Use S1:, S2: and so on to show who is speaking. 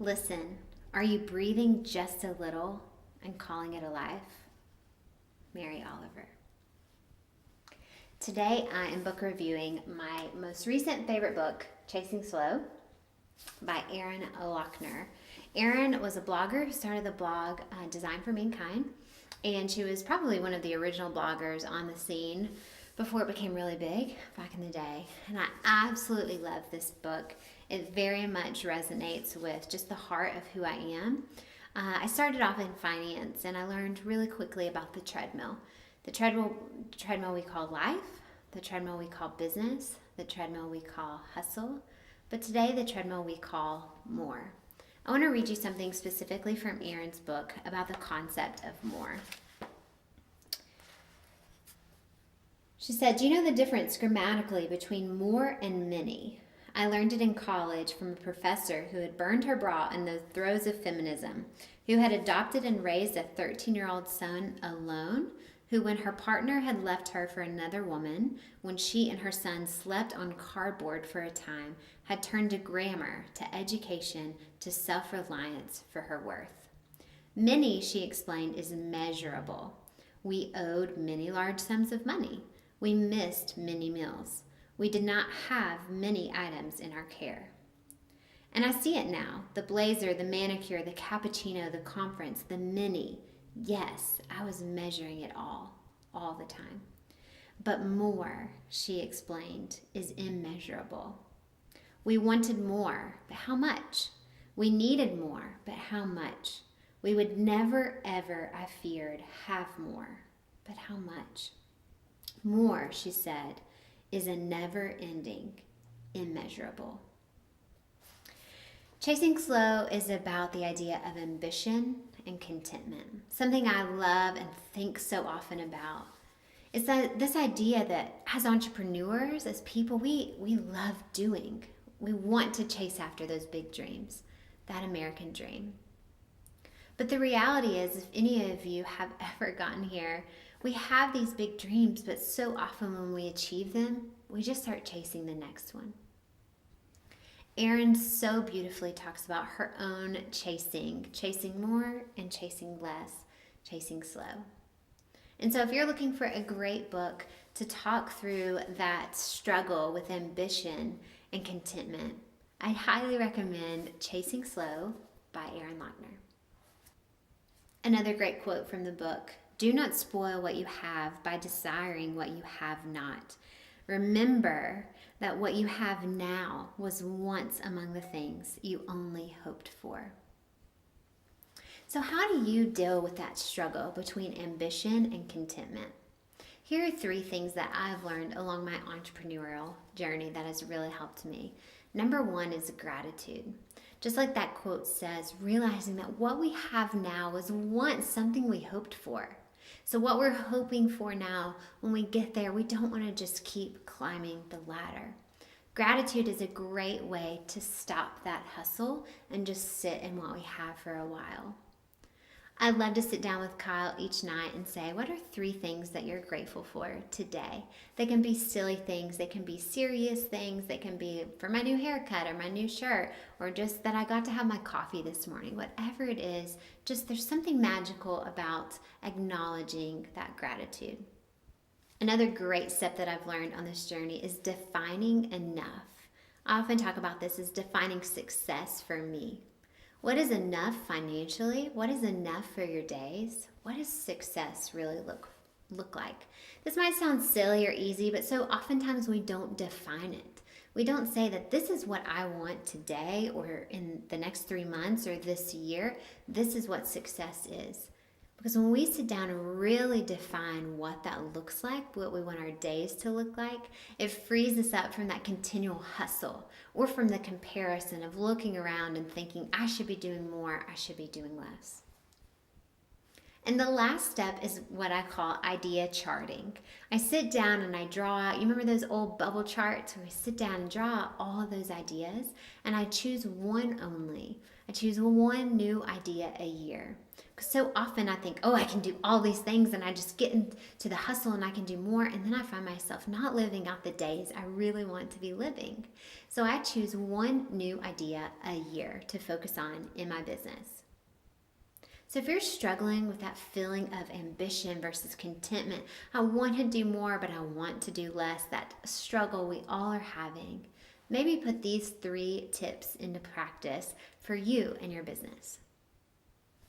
S1: Listen, are you breathing just a little and calling it a life? Mary Oliver. Today I am book reviewing my most recent favorite book, Chasing Slow, by Erin Loechner. Erin was a blogger who started the blog Design for Mankind, and she was probably one of the original bloggers on the scene before it became really big back in the day. And I absolutely love this book. It very much resonates with just the heart of who I am. I started off in finance, and I learned really quickly about the treadmill. The treadmill we call life, the treadmill we call business, the treadmill we call hustle, but today the treadmill we call more. I want to read you something specifically from Erin's book about the concept of more. She said, "Do you know the difference grammatically between more and many? I learned it in college from a professor who had burned her bra in the throes of feminism, who had adopted and raised a 13-year-old son alone, who, when her partner had left her for another woman, when she and her son slept on cardboard for a time, had turned to grammar, to education, to self-reliance for her worth. Many, she explained, is measurable. We owed many large sums of money. We missed many meals. We did not have many items in our care. And I see it now, the blazer, the manicure, the cappuccino, the conference, the many. Yes, I was measuring it all the time. But more, she explained, is immeasurable. We wanted more, but how much? We needed more, but how much? We would never, ever, I feared, have more, but how much? More, she said, is a never-ending, immeasurable." Chasing Slow is about the idea of ambition and contentment, something I love and think so often about. It's that this idea that as entrepreneurs, as people, we love doing. We want to chase after those big dreams, that American dream. But the reality is, if any of you have ever gotten here, we have these big dreams, but so often when we achieve them, we just start chasing the next one. Erin so beautifully talks about her own chasing more and chasing less, chasing slow. And so if you're looking for a great book to talk through that struggle with ambition and contentment, I highly recommend Chasing Slow by Erin Loechner. Another great quote from the book: "Do not spoil what you have by desiring what you have not. Remember that what you have now was once among the things you only hoped for." So how do you deal with that struggle between ambition and contentment? Here are 3 things that I've learned along my entrepreneurial journey that has really helped me. Number 1 is gratitude. Just like that quote says, realizing that what we have now was once something we hoped for. So what we're hoping for now, when we get there, we don't want to just keep climbing the ladder. Gratitude is a great way to stop that hustle and just sit in what we have for a while. I love to sit down with Kyle each night and say, what are 3 things that you're grateful for today? They can be silly things, they can be serious things, they can be for my new haircut or my new shirt, or just that I got to have my coffee this morning. Whatever it is, just there's something magical about acknowledging that gratitude. Another great step that I've learned on this journey is defining enough. I often talk about this as defining success for me. What is enough financially? What is enough for your days? What does success really look like? This might sound silly or easy, but so oftentimes we don't define it. We don't say that this is what I want today or in the next 3 months or this year. This is what success is. Because when we sit down and really define what that looks like, what we want our days to look like, it frees us up from that continual hustle or from the comparison of looking around and thinking, I should be doing more, I should be doing less. And the last step is what I call idea charting. I sit down and I draw out, you remember those old bubble charts where I sit down and draw out all of those ideas, and I choose one only. I choose one new idea a year. Because so often I think, oh, I can do all these things, and I just get into the hustle and I can do more, and then I find myself not living out the days I really want to be living. So I choose one new idea a year to focus on in my business. So if you're struggling with that feeling of ambition versus contentment, I want to do more, but I want to do less, that struggle we all are having, maybe put these 3 tips into practice for you and your business.